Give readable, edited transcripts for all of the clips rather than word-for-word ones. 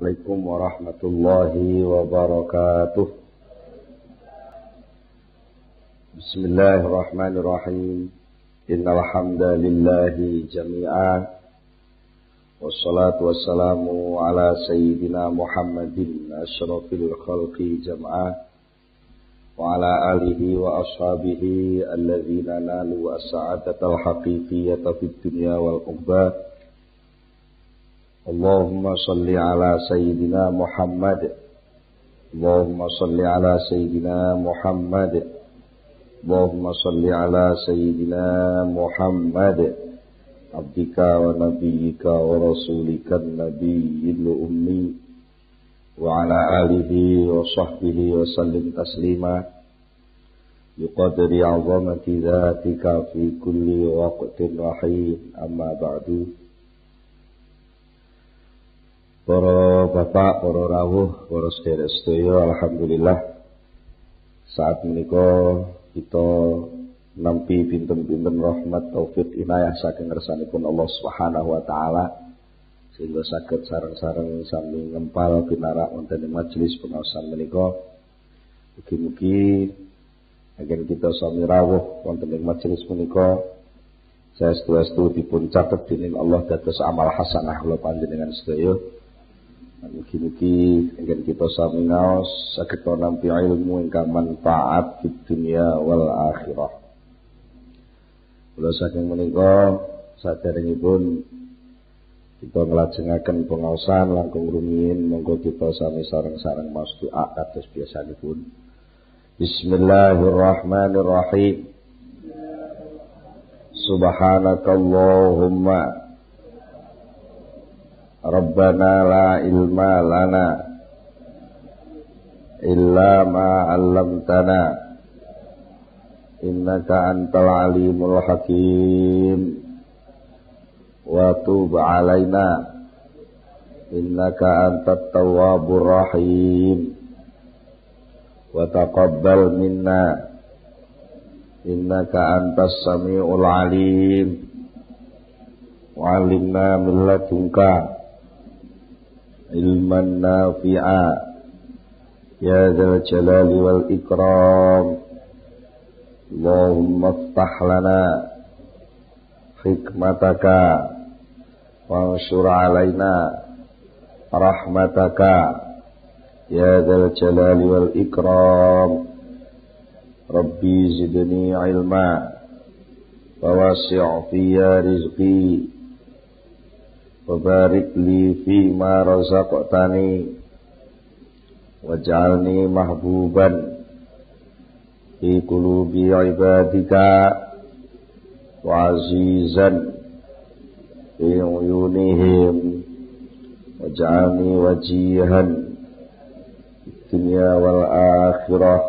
Assalamualaikum warahmatullahi wabarakatuh. Bismillahirrahmanirrahim. Innal hamdalillahi jami'an. Wassalatu wassalamu ala sayyidina Muhammadin asyrafil khalqi jam'an. Wa ala alihi wa ashabihi alladzina nalu as-sa'adatal haqiqiyyata fid dunya wal ukhbah. Allahumma salli ala sayyidina Muhammad. Allahumma salli ala sayyidina Muhammad. Allahumma salli ala sayyidina Muhammad. Abdika wa nabiyyika wa rasulika nabiyyil ummi. Wa ala alihi wa sahbihi wa sallim taslima. Biqadri 'azamati dzatika fi kulli waqtin wa hin. Amma ba'du. Para bapak, para rawuh, para sedherek-sedherek, alhamdulillah saat menika kita nampi pinten-pinten rahmat taufik inayah saking ngersanipun Allah Subhanahu wa taala sehingga saged sareng-sareng sami ngempal pinarak wonten ing majelis pengaosan menika. Mugi-mugi agen kita sami rawuh wonten ing majelis menika saestu-estu dipun catet dening Allah dados amal hasanah kula panjenengan sedaya. Mugi-mugi ingkang kita sami ngaos saged nampi ilmu ingkang manfaat di dunia wal akhirah. Kula saking menika saderengipun kita nglajengaken pengaosan langkung rumiyin monggo kita sami sareng-sareng maos doa kados biasanipun. Bismillahirrahmanirrahim. Subhanakallahumma Rabbana la ilma lana illa ma 'allamtana innaka antal alimul hakim wa tub 'alaina innaka antat tawwabur rahim wa taqabbal minna innaka antas samiul alim wa 'allimna min ladunka ilman nafi'a ya dzal jalali wal ikram. Allahumma iftah lana hikmataka wa anshur alaina rahmataka ya dzal jalali wal ikram. Rabbi zidni ilma wa wasi' fiyya rizqi Wabarik li fi ma razaqtani waj'alni mahbuban fi qulubi ibadika wa azizan fi uyunihim waj'alni wajihan dunya wal akhirah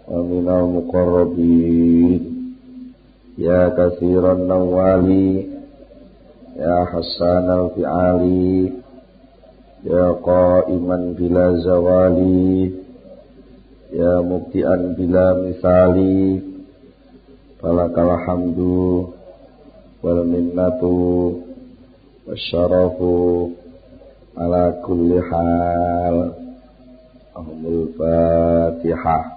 wa minal muqarrabin ya katsiran nawali ya hasanal fi'ali ya qa'iman bila zawali ya mubti'an bila misali falakal hamdu wal minnatu wasyarafu ala kulli hal. Ahmul Fatihah.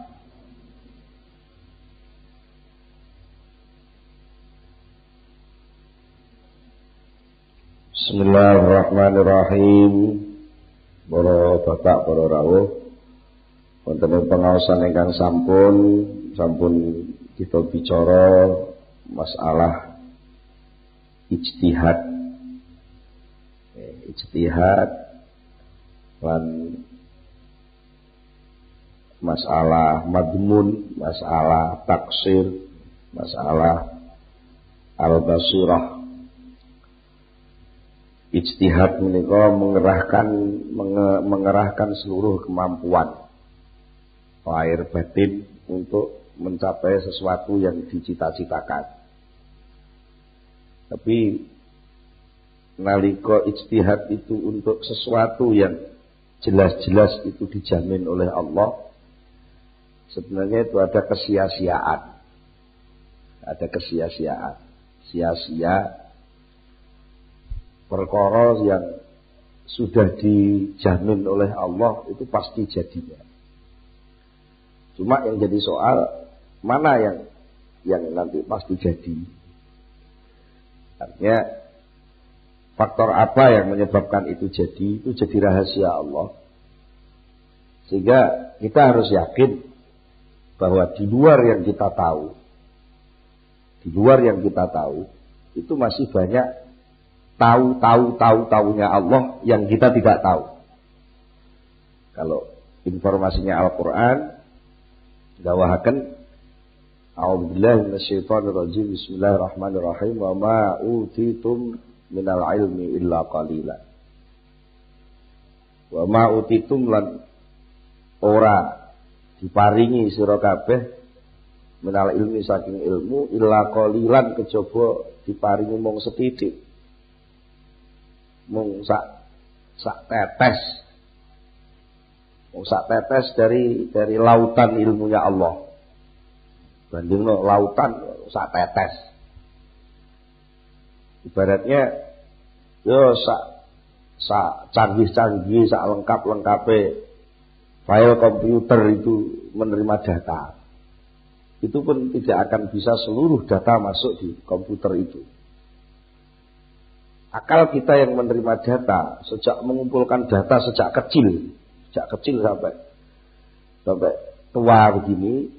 Bismillahirrahmanirrahim. Para bapak, para rawuh, wonten ing pengaosan ingkang sampun kita bicara masalah ijtihad. Ijtihad lan masalah madmun, masalah taksir, masalah al-basirah. Ijtihad menika mengerahkan seluruh kemampuan lahir batin untuk mencapai sesuatu yang dicita-citakan. Tapi nalika ijtihad itu untuk sesuatu yang jelas-jelas itu dijamin oleh Allah, sebenarnya itu ada kesia-siaan. Ada kesia-siaan. Sia-sia perkara yang sudah dijamin oleh Allah itu pasti jadinya. Cuma yang jadi soal mana yang nanti pasti jadi. Artinya faktor apa yang menyebabkan itu jadi rahasia Allah. Sehingga kita harus yakin bahwa di luar yang kita tahu, itu masih banyak tahunya Allah yang kita tidak tahu. Kalau informasinya Al-Quran, dawahaken a'udzubillahi minasyaitonirrajim, bismillahirrahmanirrahim, wa ma utitum minal ilmi illa qalila. Wa ma utitum lan ora diparingi sira kabeh minal ilmi saking ilmu illa qalilan kejaba diparingi mung setitik, mung sak tetes, mung sak tetes dari lautan ilmunya Allah. Bandingno lautan sak tetes. Ibaratnya yo sak canggih-canggih, sak lengkap-lengkape file komputer itu menerima data. Itu pun tidak akan bisa seluruh data masuk di komputer itu. Akal kita yang menerima data, sejak mengumpulkan data sejak kecil sampai tua begini,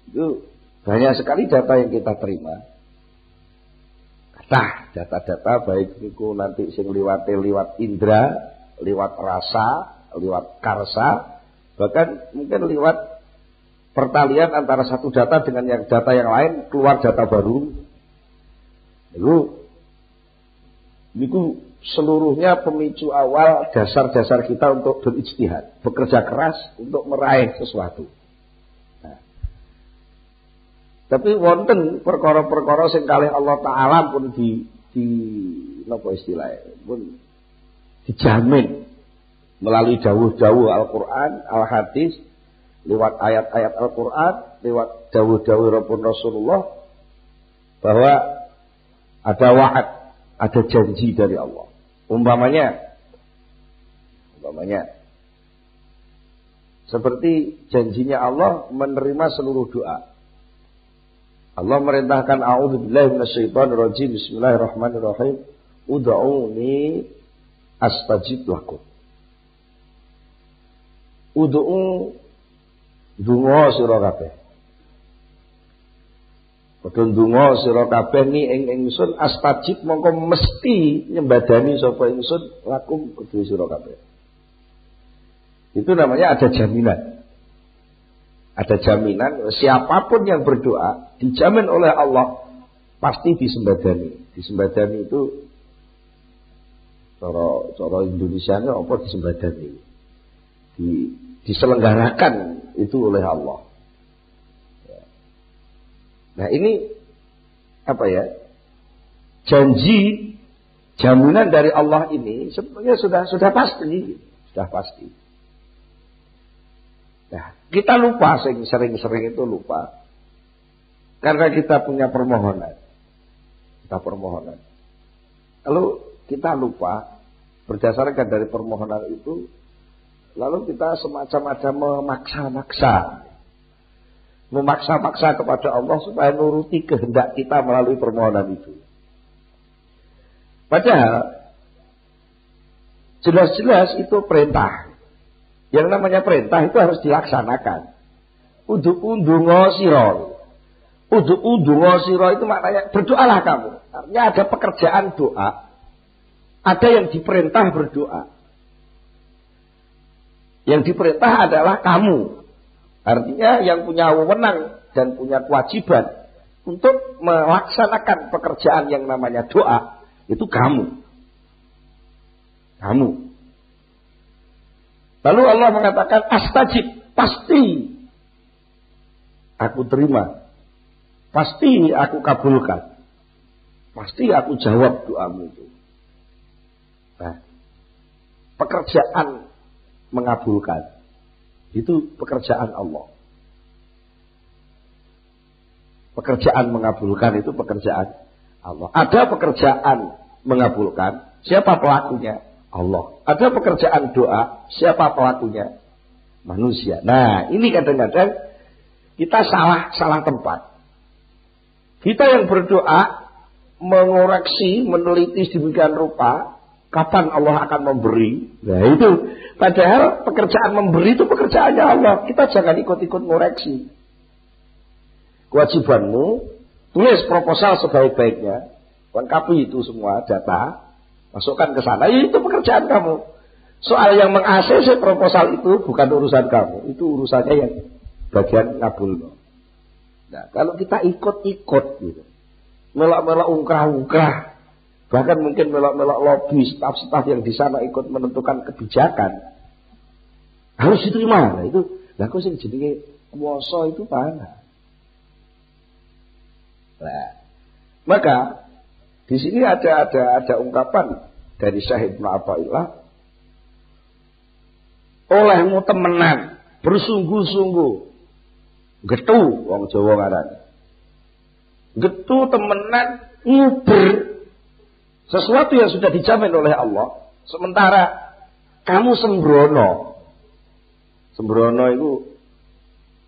itu banyak sekali data yang kita terima. Data-data baik itu nanti sing liwat indra, liwat rasa, liwat karsa, bahkan mungkin liwat pertalian antara satu data dengan data yang lain, keluar data baru. Itu seluruhnya pemicu awal dasar-dasar kita untuk berijtihad, bekerja keras untuk meraih sesuatu. Nah, tapi wonten perkara-perkara sing kalih Allah Ta'ala pun di napa istilahnya, pun dijamin melalui dawuh-dawuh Al-Quran, Al-Hadis, lewat ayat-ayat Al-Quran, lewat dawuh-dawuh Rasulullah, bahwa ada wa'ad, ada janji dari Allah. Umpamanya seperti janjinya Allah menerima seluruh doa. Allah merintahkan a'udzubillahi minasyaitonirrajim, bismillahirrahmanirrahim, ud'uni astajib lakum. Ud'u donga sira kabeh. Padha donga sira kabeh ni ing ingsun astajib mongko mesti nyembadani sapa ingsun lakum kedue sira kabeh. Itu namanya ada jaminan. Ada jaminan siapapun yang berdoa dijamin oleh Allah pasti disembadani. Disembadani itu cara Indonesianya apa disembadani? Diselenggarakan itu oleh Allah. Nah ini apa ya? Janji, jaminan dari Allah ini sebenarnya sudah pasti. Nah, kita lupa, sering-sering itu lupa. Karena kita punya permohonan. Lalu kita lupa berdasarkan dari permohonan itu. Lalu kita semacam ada memaksa kepada Allah supaya nuruti kehendak kita melalui permohonan itu. Padahal jelas-jelas itu perintah. Yang namanya perintah itu harus dilaksanakan. Udungo siro itu maknanya berdoalah kamu. Artinya ada pekerjaan doa. Ada yang diperintah berdoa. Yang diperintah adalah kamu. Artinya yang punya wewenang dan punya kewajiban untuk melaksanakan pekerjaan yang namanya doa itu kamu. Lalu Allah mengatakan astajib, pasti aku terima, pasti aku kabulkan, pasti aku jawab doamu itu. Nah, pekerjaan mengabulkan itu pekerjaan Allah. Pekerjaan mengabulkan itu pekerjaan Allah. Ada pekerjaan mengabulkan, siapa pelakunya? Allah. Ada pekerjaan doa, siapa pelakunya? Manusia. Nah, ini kadang-kadang kita salah tempat. Kita yang berdoa mengoreksi, meneliti sedemikian rupa, kapan Allah akan memberi? Nah itu, padahal pekerjaan memberi itu pekerjaannya Allah. Kita jangan ikut-ikut ngoreksi. Kewajibanmu, tulis proposal sebaik-baiknya, lengkapi itu semua data, masukkan ke sana. Itu pekerjaan kamu. Soal yang meng-ACC proposal itu bukan urusan kamu, itu urusannya yang bagian ngabul. Nah, kalau kita ikut-ikut gitu, melak-melak ungkrah-ungkrah, bahkan mungkin melak-melak lobby staf-staf yang di sana ikut menentukan kebijakan, harus diterima. Nah, itu, lah kok sing jenenge kuwasa itu mana? Nah, maka di sini ada ungkapan dari Syekh Ibnu Athaillah, olehmu temenan, bersungguh-sungguh. Getu wong Jawa ngaran. Getu temenan nguber sesuatu yang sudah dijamin oleh Allah, sementara kamu sembrono. Sembrono itu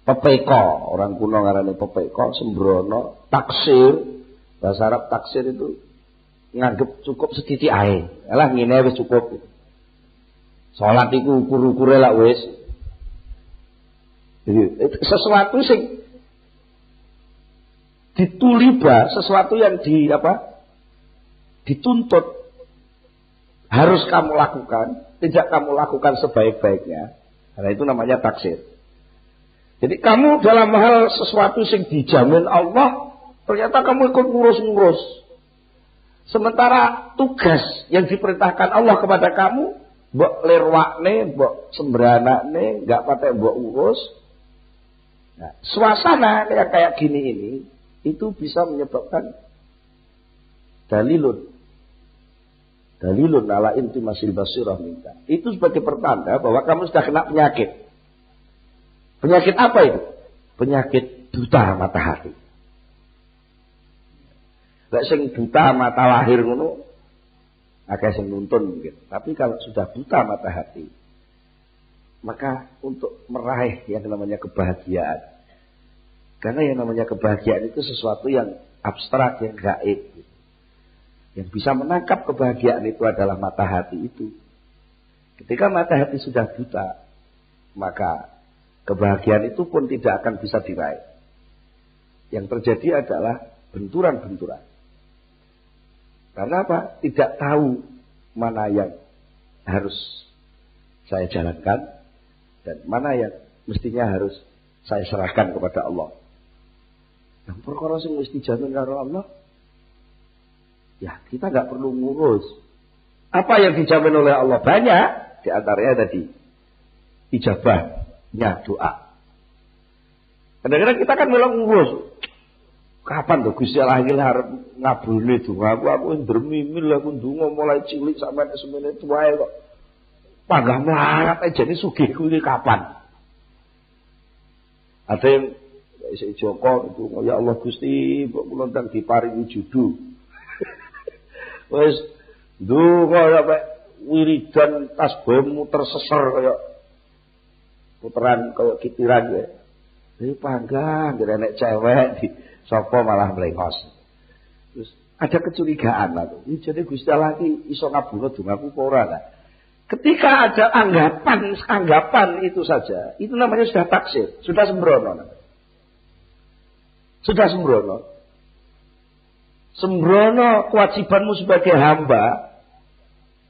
pepeko, orang kuno ngarane pepeko, sembrono, taksir. Bahasa Arab taksir itu nganggep cukup setitik ae. Alah ngene wis cukup. Salat iku ukur-ukure lak wis. Jadi, sesuatu sing dituliba, sesuatu yang dituntut harus kamu lakukan, tidak kamu lakukan sebaik-baiknya. Karena itu namanya taksir. Jadi kamu dalam hal sesuatu yang dijamin Allah, ternyata kamu ikut ngurus-ngurus. Sementara tugas yang diperintahkan Allah kepada kamu, mbok lirwakne, mbok sembranakne, enggak patek mbok urus. Nah, suasana yang kayak gini ini itu bisa menyebabkan dalilun ala intimasil basirah minta. Itu sebagai pertanda bahwa kamu sudah kena penyakit. Penyakit apa itu? Penyakit buta mata hati. Lek sing buta mata lahir ngono akeh sing nuntun mungkin. Tapi kalau sudah buta mata hati, maka untuk meraih yang namanya kebahagiaan. Karena yang namanya kebahagiaan itu sesuatu yang abstrak, yang gaib. Yang bisa menangkap kebahagiaan itu adalah mata hati itu. Ketika mata hati sudah buta, maka kebahagiaan itu pun tidak akan bisa diraih. Yang terjadi adalah benturan-benturan. Karena apa? Tidak tahu mana yang harus saya jalankan dan mana yang mestinya harus saya serahkan kepada Allah. Yang perkara sing mesti dijamin karo Allah, ya kita nggak perlu ngurus. Apa yang dijamin oleh Allah banyak, di antaranya tadi ijabahnya doa. Kadang-kadang kita kan malah ngurus. Kapan tuh Gusti Allah iki arep ngabulne donga aku ndremimil aku ndonga mulai cilik sampai semene tuwae kok. Panggah melarat aja ini sugih kuwi kapan? Ada yang isih Joko itu, ya Allah Gusti, mbok kula ndang diparingi judu. Wis ndonga sampai wiridan tasbihmu terseser kaya puteran kaya kitiran ya. Iki panggah ngene nek cewek di sapa malah mlengos. Terus ada kecurigaan lah. Ini jadi Gusti Allah iki iso ngabulno dongaku apa ora ta? Ketika ada anggapan itu saja, itu namanya sudah taksir, sudah sembrono. Sudah sembrono. Sembrono kewajibanmu sebagai hamba,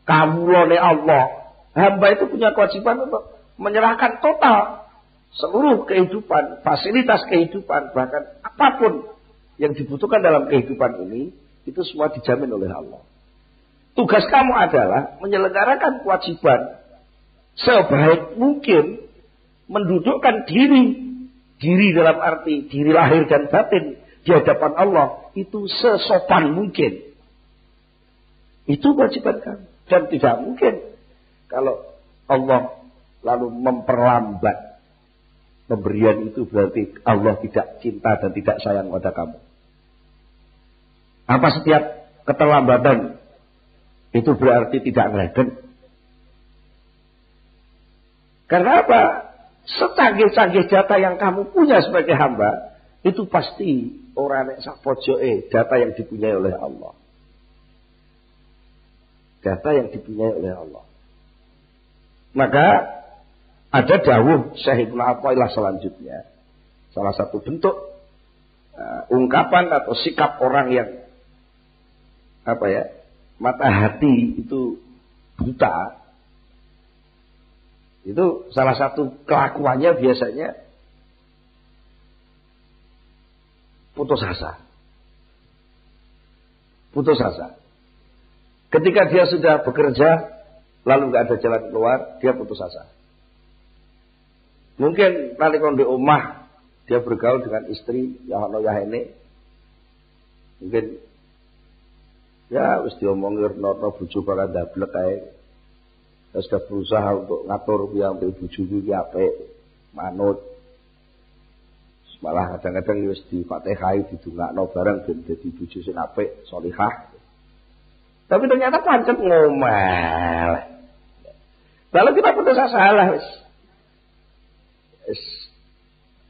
kawulane Allah. Hamba itu punya kewajiban untuk menyerahkan total seluruh kehidupan, fasilitas kehidupan, bahkan apapun yang dibutuhkan dalam kehidupan ini, itu semua dijamin oleh Allah. Tugas kamu adalah menyelenggarakan kewajiban sebaik mungkin, mendudukkan diri dalam arti diri lahir dan batin di hadapan Allah itu sesopan mungkin. Itu kewajiban kamu. Dan tidak mungkin kalau Allah lalu memperlambat pemberian itu, berarti Allah tidak cinta dan tidak sayang pada kamu. Apa setiap keterlambatan itu berarti tidak ngereden? Karena apa? Secanggih-canggih data yang kamu punya sebagai hamba, itu pasti orang yang sak pojoke data yang dipunyai oleh Allah. Data yang dipunyai oleh Allah. Maka ada dawuh Syekh Ibnu Athaillah selanjutnya. Salah satu bentuk ungkapan atau sikap orang yang mata hati itu buta. Itu salah satu kelakuannya biasanya putus asa. Putus asa. Ketika dia sudah bekerja, lalu nggak ada jalan keluar, dia putus asa. Mungkin nalika di omah dia bergaul dengan istri ya ono ya ini. Mungkin ya wis diomongi reno bojo bakal ndablek kae. Terus sudah berusaha untuk ngatur yang bojo iki apik, manut. Malah kadang-kadang wis di Fatihah didongakno bareng ben dadi bojo sing apik, salihah. Tapi ternyata pancet ngomel. Lalu kita putus asa lah wis.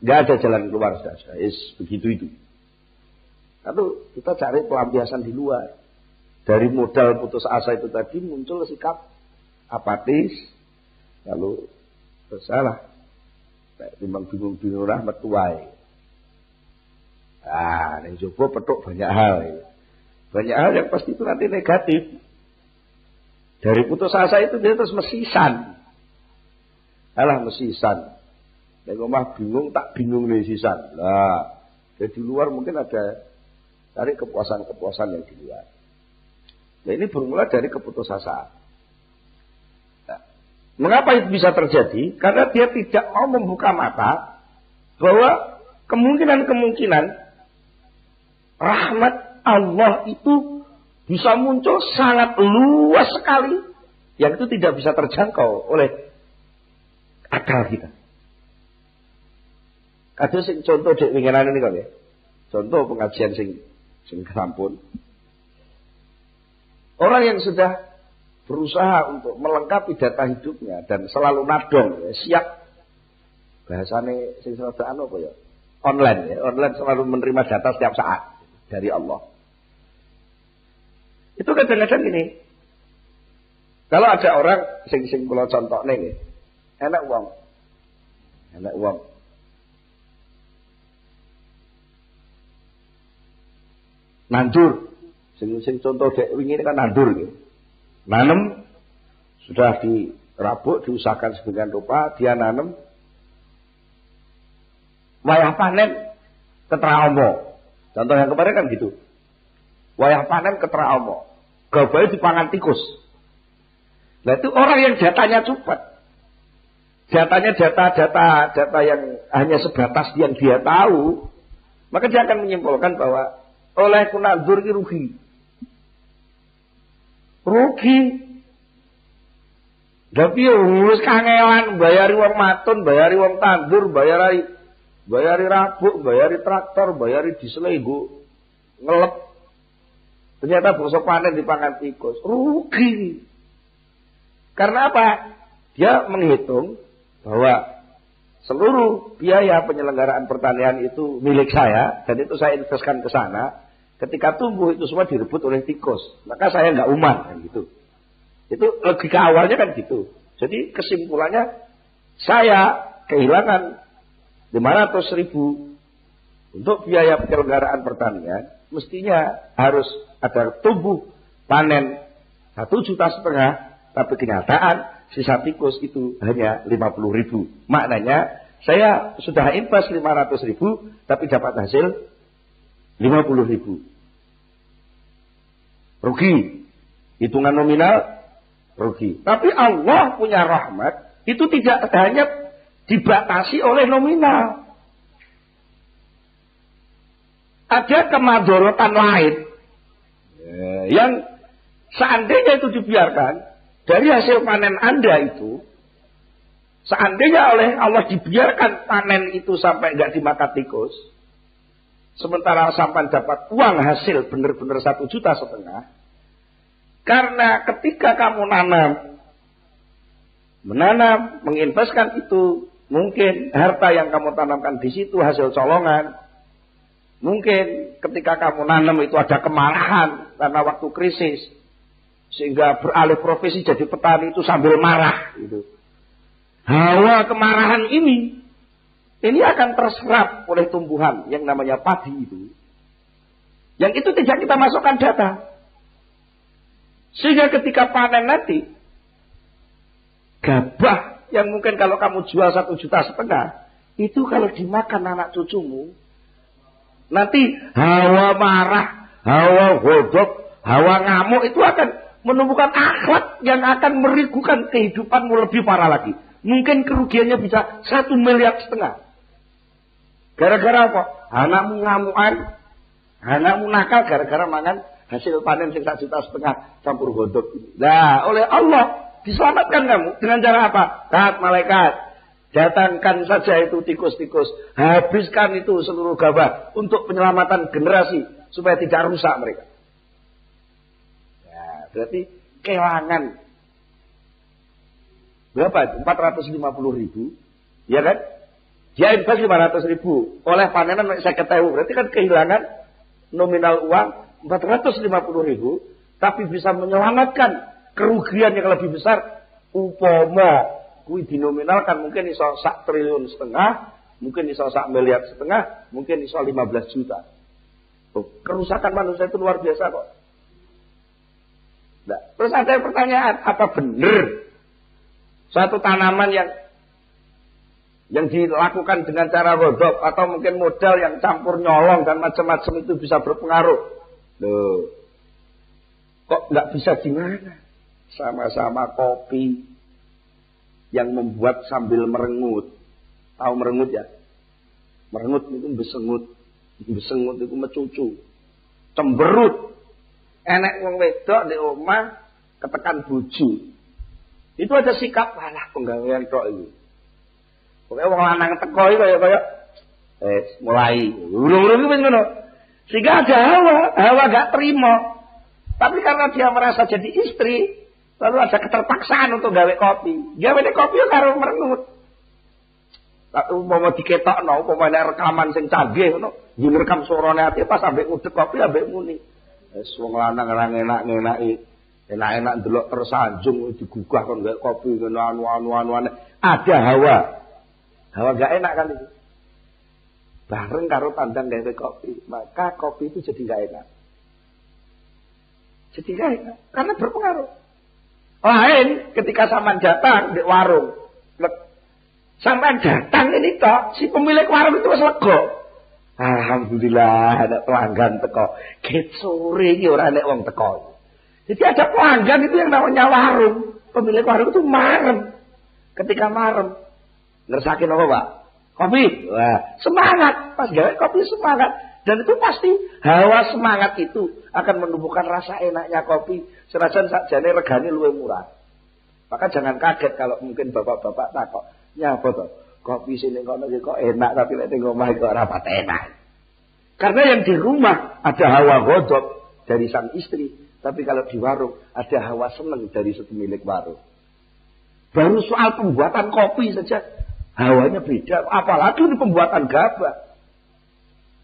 Gak ada jalan keluar sudah. Begitu itu. Lalu kita cari pelampiasan di luar. Dari modal putus asa itu tadi muncul sikap apatis. Lalu tersalah. Timbang bingung-bingung rahmat tuai. Yang coba petuk banyak hal. Banyak hal yang pasti itu nanti negatif. Dari putus asa itu dia terus mesisan. Mesisan. Nek omah bingung tak bingung nih sisan. Lah, di luar mungkin ada cari kepuasan-kepuasan yang di luar. Nah, ini bermula dari keputusasaan. Nah, mengapa itu bisa terjadi? Karena dia tidak mau membuka mata bahwa kemungkinan rahmat Allah itu bisa muncul sangat luas sekali yang itu tidak bisa terjangkau oleh akal kita. Kados sing contoh dek winginan ini kok ya. Contoh pengajian sing sampun. Orang yang sudah berusaha untuk melengkapi data hidupnya dan selalu nadong, ya, siap. Bahasane sing rada apa ya? Online ya, online selalu menerima data setiap saat dari Allah. Itu kadang-kadang gini. Kalau ada orang sing kula contohne nggih. Enak uang. Nandur. Sing contoh dek wingi ini kan nandur gitu. Nanem sudah dirabuk, diusahakan sedemikian rupa, dia nanem. Wayah panen ketera omo. Contoh yang kemarin kan gitu. Wayah panen ketera omo. Gabahe dipangan tikus. Nah itu orang yang datanya cepat. Datanya data yang hanya sebatas yang dia tahu, maka dia akan menyimpulkan bahwa oleh kunandur ini rugi. Tapi wis kangelan bayari wong matun, bayari wong tandur, bayari rabuk, bayari traktor, bayari diselenggo ngelep. Ternyata bosok panen dipangan tikus, rugi. Karena apa? Dia menghitung bahwa seluruh biaya penyelenggaraan pertanian itu milik saya dan itu saya investasikan ke sana. Ketika tumbuh itu semua direbut oleh tikus, maka saya nggak umat kan gitu. Itu logika awalnya kan gitu. Jadi kesimpulannya saya kehilangan 500.000 untuk biaya penyelenggaraan pertanian. Mestinya harus ada tumbuh panen 1,5 juta, tapi kenyataan sisa tikus itu hanya 50.000. Maknanya saya sudah invest 500.000 tapi dapat hasil 50.000. Rugi. Hitungan nominal rugi. Tapi Allah punya rahmat itu tidak hanya dibatasi oleh nominal. Ada kemadharatan lain yang seandainya itu dibiarkan dari hasil panen Anda itu, seandainya oleh Allah dibiarkan panen itu sampai nggak dimakan tikus, sementara sampai dapat uang hasil benar-benar 1,5 juta, karena ketika kamu nanam menanam, menginvestkan itu. Mungkin harta yang kamu tanamkan di situ hasil colongan. Mungkin ketika kamu nanam itu ada kemarahan karena waktu krisis. Sehingga beralih profesi jadi petani itu sambil marah. Gitu. Hawa kemarahan ini akan terserap oleh tumbuhan yang namanya padi itu. Yang itu tidak kita masukkan data. Sehingga ketika panen nanti, gabah yang mungkin kalau kamu jual 1,5 juta, itu kalau dimakan anak cucumu, nanti hawa marah, hawa godok, hawa ngamuk itu akan menumbuhkan akhlak yang akan merigukan kehidupanmu lebih parah lagi. Mungkin kerugiannya bisa 1,5 miliar. Gara-gara apa? Anakmu ngamukan, anakmu nakal gara-gara makan hasil panen 1,5 juta campur godok. Nah, oleh Allah diselamatkan kamu dengan cara apa? Malaikat, datangkan saja itu tikus-tikus, habiskan itu seluruh gabah untuk penyelamatan generasi supaya tidak rusak mereka. Ya, berarti kelangan berapa? 450.000, ya kan? Dia invest 500.000, oleh panenan saya ketahui, berarti kan kehilangan nominal uang 450.000, tapi bisa menyelamatkan kerugian yang lebih besar. Upama kui dinominalkan mungkin iso 1,5 triliun, mungkin iso 1,5 miliar, mungkin iso 15 juta. Kerusakan manusia itu luar biasa kok. Nah, terus ada pertanyaan, apa benar suatu tanaman yang dilakukan dengan cara godok atau mungkin modal yang campur nyolong dan macam-macam itu bisa berpengaruh? Loh, kok nggak bisa gimana? Sama-sama kopi yang membuat sambil merengut. Tahu merengut ya? Merengut itu besengut. Besengut itu mecucu. Cemberut. Enek wong wedok di omah ketekan bojo. Itu ada sikap malah penggawean tok itu. Pokoknya wong lanang teko iki kaya mulai. Urung-urung iki wis ngono. Sehingga ada hawa gak terima. Tapi karena dia merasa jadi istri, lalu ada keterpaksaan untuk gawe kopi. Gawe kopi yo karo merengut. Umpama diketokno, umpama rekaman sing canggih ngono, yen rekam suarane ati pas ambek ngudek kopi ambek muni. Wis wong lanang ora enak-enaki. Enak-enak ndelok tersanjung digugah kon gawe kopi ngono anu-anu. Ada hawa. Hawa gak enak kan itu. Bareng karo pandang gawe kopi, maka kopi itu jadi gak enak. Jadi gak enak karena berpengaruh. Lain ketika sampean datang di warung. Sampean datang ini toh, si pemilik warung itu wis lega. Alhamdulillah ada pelanggan teko. Ket sore iki ora nek wong teko. Jadi ada pelanggan itu yang namanya warung. Pemilik warung itu marem. Ketika marem, ngersake apa, Pak? Kopi. Wah, semangat. Pas gawe kopi semangat. Dan itu pasti hawa semangat itu akan menumbuhkan rasa enaknya kopi. Senajan sakjane regane luwih murah. Maka jangan kaget kalau mungkin bapak-bapak takok, "Nyapa to? Kopi sini kono kok enak tapi nek ning omah kok ora pat enak." Karena yang di rumah ada hawa godok dari sang istri, tapi kalau di warung ada hawa seneng dari si pemilik warung. Baru soal pembuatan kopi saja hawanya beda, apalagi di pembuatan gabah.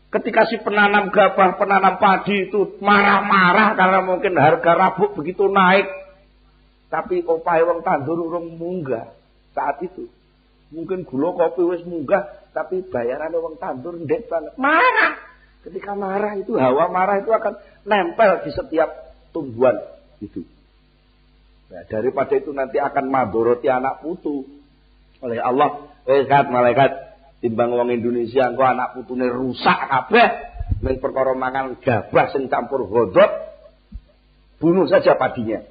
Ketika si penanam gabah, penanam padi itu marah-marah karena mungkin harga rabuk begitu naik. Tapi opahe wong tandur urung munggah saat itu. Mungkin gula kopi wis munggah, tapi bayaran wong tandur ndek banget. Marah. Ketika marah itu, hawa marah itu akan nempel di setiap tumbuhan itu. Nah, daripada itu nanti akan madoroti anak putu. Oleh Allah, malaikat timbang wong Indonesia engko anak putune rusak kabeh ning perkara mangan gabah sing campur godhog, bunuh saja padinya.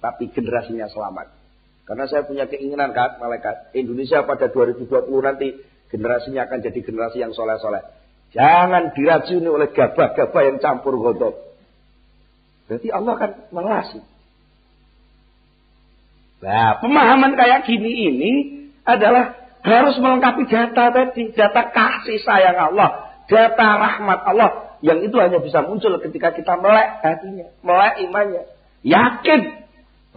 Tapi generasinya selamat. Karena saya punya keinginan kan, malaikat Indonesia pada 2020 nanti generasinya akan jadi generasi yang soleh-soleh. Jangan diracuni oleh gabah-gabah yang campur godhog. Berarti Allah akan melasi. Nah, pemahaman kayak gini ini adalah harus melengkapi data tadi, data kasih sayang Allah, data rahmat Allah, yang itu hanya bisa muncul ketika kita melek hatinya, melek imannya, yakin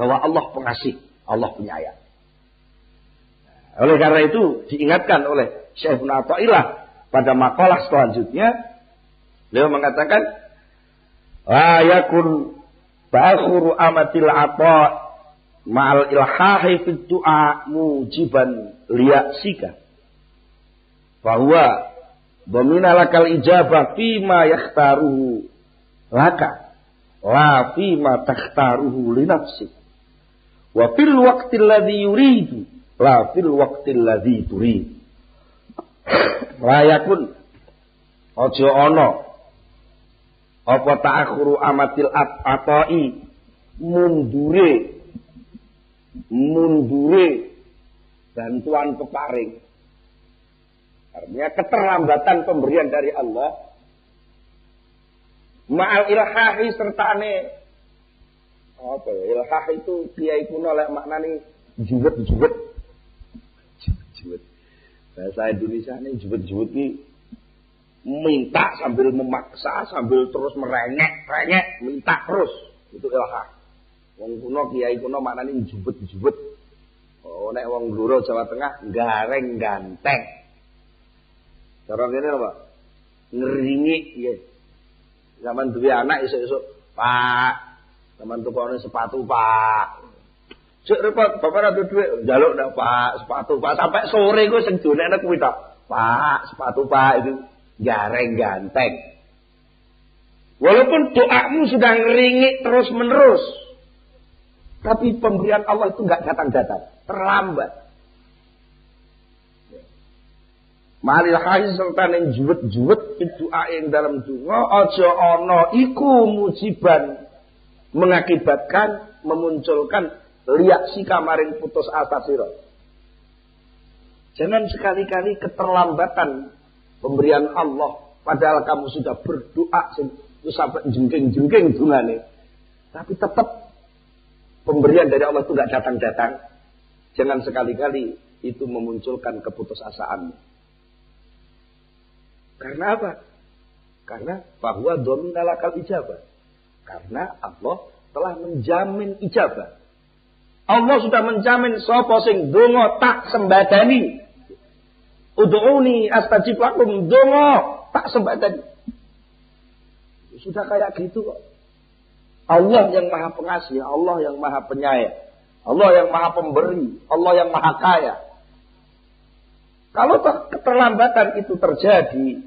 bahwa Allah pengasih, Allah penyayang. Oleh karena itu diingatkan oleh Syekh Ibnu Athaillah pada makalah selanjutnya, beliau mengatakan, la yakun ta'khuru amatil ata ma'al ilhahi fid du'a mujiban liyasika. Bahwa domina lakal ijabah fima yakhtaruhu laka la fima takhtaruhu li nafsik. Wa fil waqtil ladzi yuridu la fil waqtil ladzi turid. Layakun ojo ono apa ta'akhuru amatil atai mundure bantuan peparing. Artinya keterlambatan pemberian dari Allah ma'al ilhahi sertane apa ya, ilhah itu kiai kuno lek maknane juwet. Bahasa Indonesia ini juwet ini minta sambil memaksa, sambil terus merengek, minta terus. Itu ilhah. Wong kuno kiai kuno maknane juwet. Oh nek wong Blora Jawa Tengah gareng ganteng. Cara kene apa? Ngeringi nggih. Zaman duwe anak esuk-esuk, Pak, zaman tukone sepatu, Pak. Sik repot, bapak ora duwe dhuwit, njaluk ndak Pak, sepatu Pak. Sampai sore ku sing donekne kuwi tok. Pak, sepatu Pak itu gareng ganteng. Walaupun doamu sudah ngeringi terus-menerus, tapi pemberian Allah itu enggak datang-datang, terlambat. Malil haji serta ning juwet-juwet doa ing dalam donga aja ana iku mujiban mengakibatkan memunculkan liak si kamaring putus asa sira. Jangan sekali-kali keterlambatan pemberian Allah padahal kamu sudah berdoa sampai jengking-jengking dungane. Tapi tetap pemberian dari Allah itu enggak datang-datang. Jangan sekali-kali itu memunculkan keputusasaanmu. Karena apa? Karena bahwa dominalakal ijabah. Karena Allah telah menjamin ijabah. Allah sudah menjamin sapa sing donga tak sembadani. Ud'uni astajib lakum, donga tak sembadani. Sudah kayak gitu kok. Allah yang Maha Pengasih, Allah yang Maha Penyayang, Allah yang Maha Pemberi, Allah yang Maha Kaya. Kalau keterlambatan itu terjadi,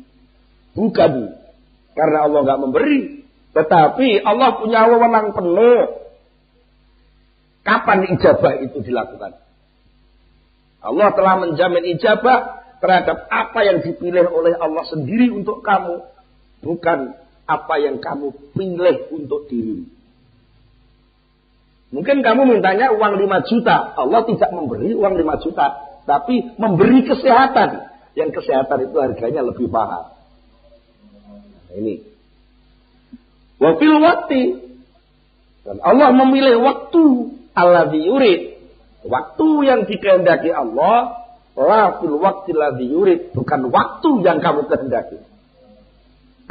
bukan karena Allah nggak memberi, tetapi Allah punya wewenang penuh. Kapan ijabah itu dilakukan? Allah telah menjamin ijabah terhadap apa yang dipilih oleh Allah sendiri untuk kamu, bukan apa yang kamu pilih untuk dirimu. Mungkin kamu mintanya uang 5 juta, Allah tidak memberi uang 5 juta, tapi memberi kesehatan. Yang kesehatan itu harganya lebih mahal. Nah, ini. Wa fil waqti, dan Allah memilih waktu alladzi yurid. Waktu yang dikehendaki Allah, la fil waqti alladzi yurid, bukan waktu yang kamu kehendaki.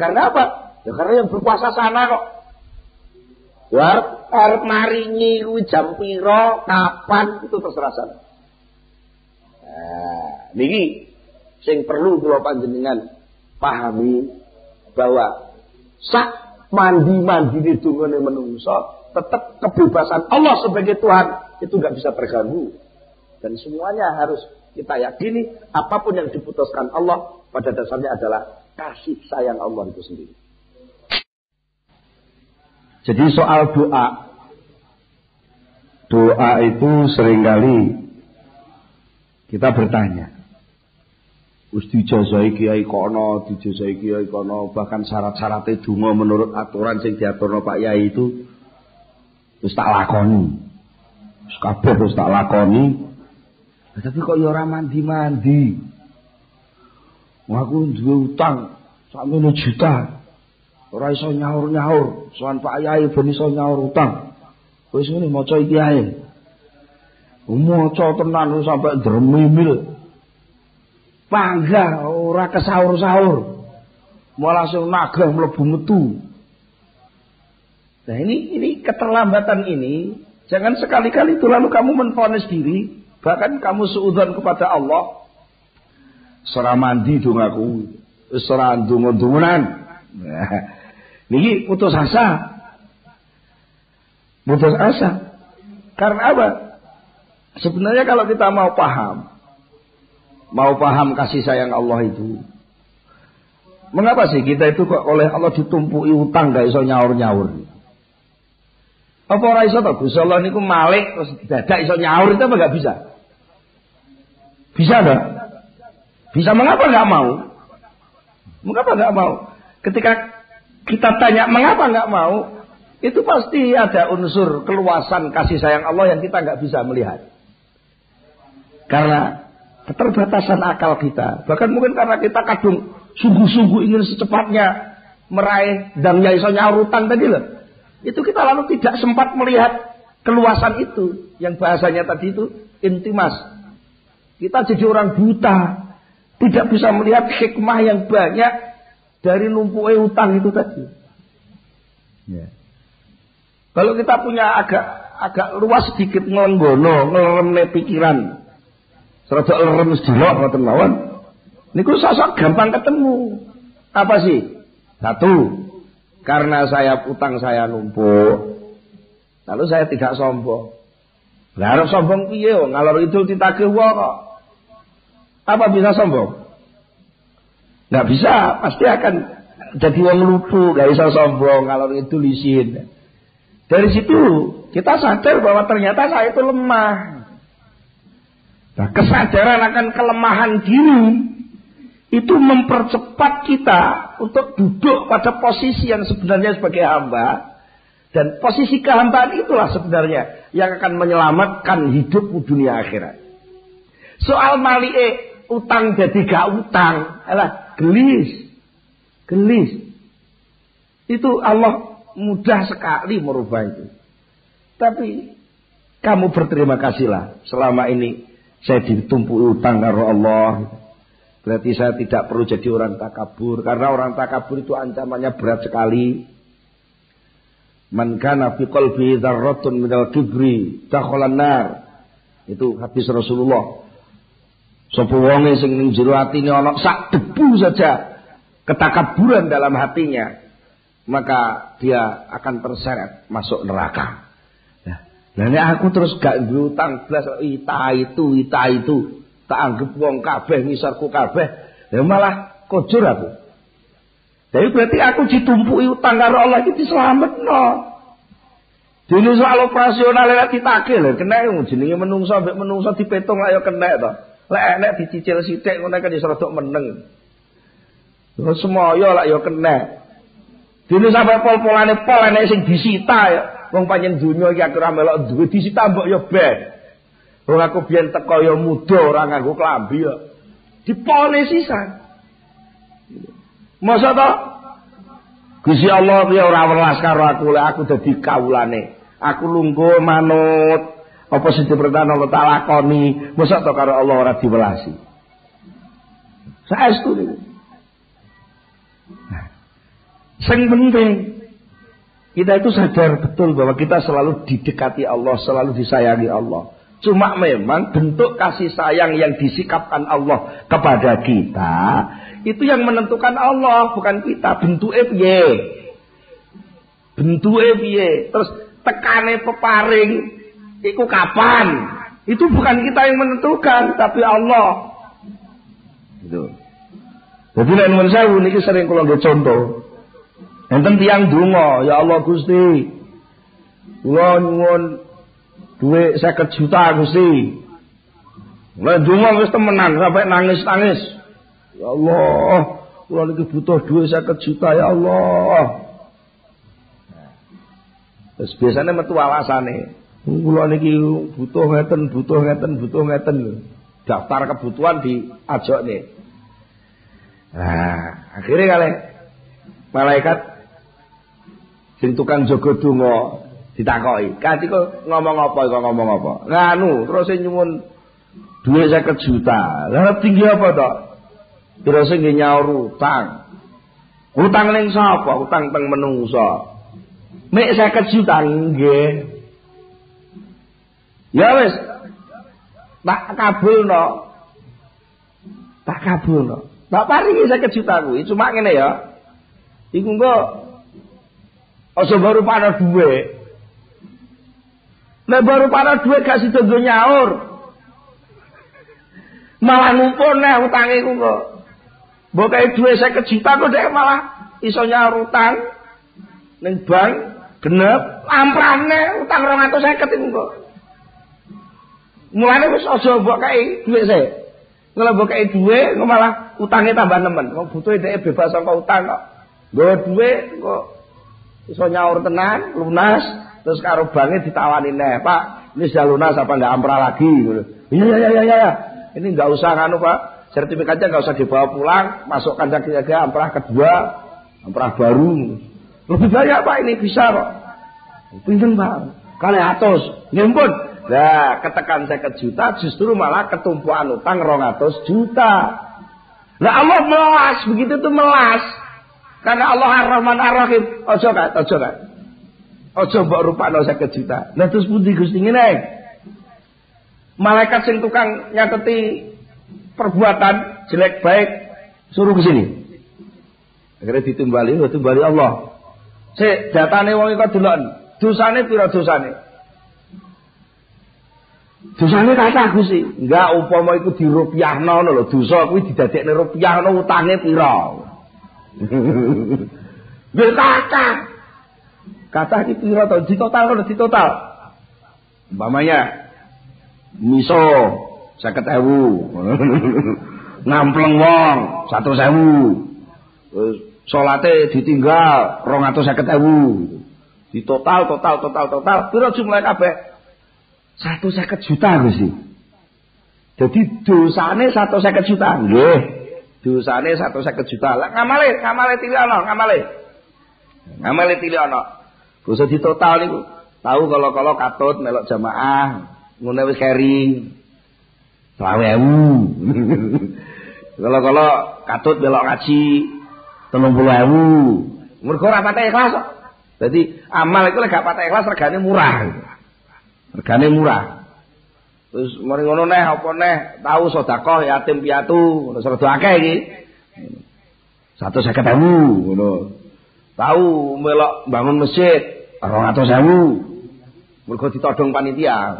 Karena apa? Ya karena yang berpuasa sana kok. Arep maringi kuwi jam pira, kapan itu terserah sana. Nah, niki sing perlu kula panjenengan pahami bahwa sak mandi-mandine dungane menungso tetap kebebasan Allah sebagai Tuhan itu enggak bisa terganggu. Dan semuanya harus kita yakini apapun yang diputuskan Allah pada dasarnya adalah kasih sayang Allah itu sendiri. Jadi soal doa itu seringkali kita bertanya, dijazai kiai kono, dijazai kiai kono, bahkan syarat-syaratnya donga menurut aturan sing diaturno Pak Yai itu wis tak lakoni. Wis kabeh wis tak lakoni. Tapi kok ya ora mandi-mandi. Aku duwe utang sak juta. Ora iso nyaur-nyaur, sowan Pak Yai ben iso nyaur utang. Wis ngene maca iki ae. Maca tenan sampai dremimil. Panggah ora kesaur-saur. Mau langsung nagah mlebu metu. Nah ini keterlambatan ini jangan sekali-kali itu lalu kamu menvonis diri Bahkan kamu suudzon kepada Allah. Ora mandi dong aku. Wis ora ndonga-ndonganan. Niki putus asa. Putus asa. Karena apa? Sebenarnya kalau kita mau paham kasih sayang Allah itu. Mengapa sih kita itu kok oleh Allah ditumpui utang gak iso nyaur-nyaur? Apa ora iso to? Gusti Allah niku malik terus dadak iso nyaur itu apa gak bisa? Bisa enggak? Bisa, mengapa enggak mau? Mengapa enggak mau? Ketika kita tanya mengapa enggak mau, itu pasti ada unsur keluasan kasih sayang Allah yang kita enggak bisa melihat. Karena keterbatasan akal kita. Bahkan mungkin karena kita kadung sungguh-sungguh ingin secepatnya meraih dan iso nyaur utang tadi loh. Itu kita lalu tidak sempat melihat keluasan itu. Yang bahasanya tadi itu intimas. Kita jadi orang buta. Tidak bisa melihat hikmah yang banyak dari numpuke utang itu tadi. Ya. Kalau kita punya agak luas sedikit ngelenggono, ngelemne pikiran, serada lerem sedilok ngoten mawon. Niku sosok gampang ketemu. Apa sih? Satu, karena utang saya numpuk. Lalu saya tidak sombong. Lah arep sombong piye ngalor idul ditagih wae kok. Apa bisa sombong? Nggak bisa, pasti akan jadi wong lupu, nggak bisa sombong kalau itu lisin. Dari situ kita sadar bahwa ternyata saya itu lemah. Nah, kesadaran akan kelemahan diri itu mempercepat kita untuk duduk pada posisi yang sebenarnya sebagai hamba. Dan posisi kehambaan itulah sebenarnya yang akan menyelamatkan hidupmu dunia akhirat. Soal malike utang jadi gak utang, alah gelis. Itu Allah mudah sekali merubah itu. Tapi kamu berterima kasihlah selama ini saya ditumpui utang karo Allah. Berarti saya tidak perlu jadi orang takabur, karena orang takabur itu ancamannya berat sekali. Man kana fi qalbihi dzarratun minal kibri dakhalan nar. Itu hadis Rasulullah. Sapa wonge sing ning jero atine ana sak debu saja ketakaburan dalam hatinya, maka dia akan terseret masuk neraka. Nah, nek aku terus gak duwe utang blas ita itu tak anggap wong kabeh ngisarku kabeh, ya malah kojur aku. Jadi berarti aku ditumpui utang karo Allah iki dislametno. Dene soal operasional lek ditagih lho kena jenenge menungso mbek menungso dipetung lek ya kena to. Lek enek dicicil sithik ngono kan iso rodok meneng. Terus semoyo lek ya kena. Dene sampe pol-polane pol enek sing disita ya. Wong panjen donya iki aku ora melok duwe disita mbok ya ben. Wong aku biyen teko ya muda ora nganggo klambi ya. Dipole sisan. Masa to? Gusti Allah ya ora welas karo aku lek aku dadi kawulane. Aku lungguh manut apa sing diperintahno Allah tak lakoni. Masa to karo Allah ora diwelasi. Saestu niku. Sing penting kita itu sadar betul bahwa kita selalu didekati Allah, selalu disayangi Allah. Cuma memang bentuk kasih sayang yang disikapkan Allah kepada kita itu yang menentukan Allah, bukan kita. Bentuke piye? Bentuke piye? Terus tekane peparing iku kapan? Itu bukan kita yang menentukan, tapi Allah. Gitu. Jadi nek nuwun sewu niki sering kula nggo contoh. Enten tiyang donga, ya Allah Gusti. Kula nyuwun dhuwit 50 juta Gusti. Lah donga wis temenan sampai nangis-nangis. Ya Allah, kula niki butuh dhuwit 50 juta ya Allah. Terus biasanya metu alasane. Kula niki butuh ngeten. Daftar kebutuhan diajokne. Nah, akhirnya kali malaikat sing tukang jaga donga ditakoki, "Kati kok ngomong apa? Nganu, terus nyuwun dhuwit 50 juta. Lah tinggi apa to? Terus nggih nyaur utang. Utang ning sapa? Utang teng menungso. Mek 50 juta nggih. Ya wis. Tak kabulno. Tak paringi 50 juta kuwi, cuma ngene ya. Iku engko aja baru para duwe. Nek baru para duwe gak sida nggo nyaur. Malah ngumpul neh utange ku kok. Mbok kae duwe 50 juta kok dhek malah iso nyaur utang ning bank genep amprane utang 250 iku kok. Mulane wis aja mbok kae duwe sik. Kalau mbok kae duwe kok malah utange tambah nemen. Wong butuhe dhek bebas saka utang kok. Nggo duwe kok iso nyaur tenan, lunas, terus karo banke ditawani neh, Pak, ini sudah lunas apa enggak amprah lagi gitu. Iya. Ini enggak usah nganu, Pak. Sertifikatnya enggak usah dibawa pulang, masukkan saja amprah kedua, amprah baru. Lebih banyak, Pak, ini bisa kok. Pinten, Pak. Kali atus. Nggih, nah, ketekan 50 juta justru malah ketumpuan utang 200 juta. Lah Allah melas, begitu tuh melas. Karena Allah Ar-Rahman Ar-Rahim. Ojo kan. Ojo mbok rupakno 50 juta. Lah terus pundi Gusti ngene? Malaikat sing tukang nyateti perbuatan jelek baik suruh ke sini. Akhirnya ditimbali Allah. Sik datane wong iku delok. Dosane pira dosane? Dosane kathah Gusti. Enggak upama iku dirupiahno lho, dosa kuwi didadekne rupiahno utange pira? Nggih kata iki pira to ditotal. Umpamanya miso 50.000. Nampleng wong 100.000. Terus salate ditinggal 250.000. Ditotal pira jumlahe kabeh? 150 juta Gusti. Jadi dosane 150 juta. Nggih. Dosane 150 juta. Lah ngamale tiliono. Bisa ditotal niku. Tahu kalau katut melok jamaah, ngene wis keri. 20.000. Kalau katut melok ngaji 30.000. Mergo ora pate ikhlas kok. Dadi amal iku lek gak pate ikhlas regane murah. Terus mari ngono neh apa neh tahu sedekah yatim piatu ngono seredo akeh iki 150.000 ngono tahu melok bangun masjid 200.000 mergo ditodong panitia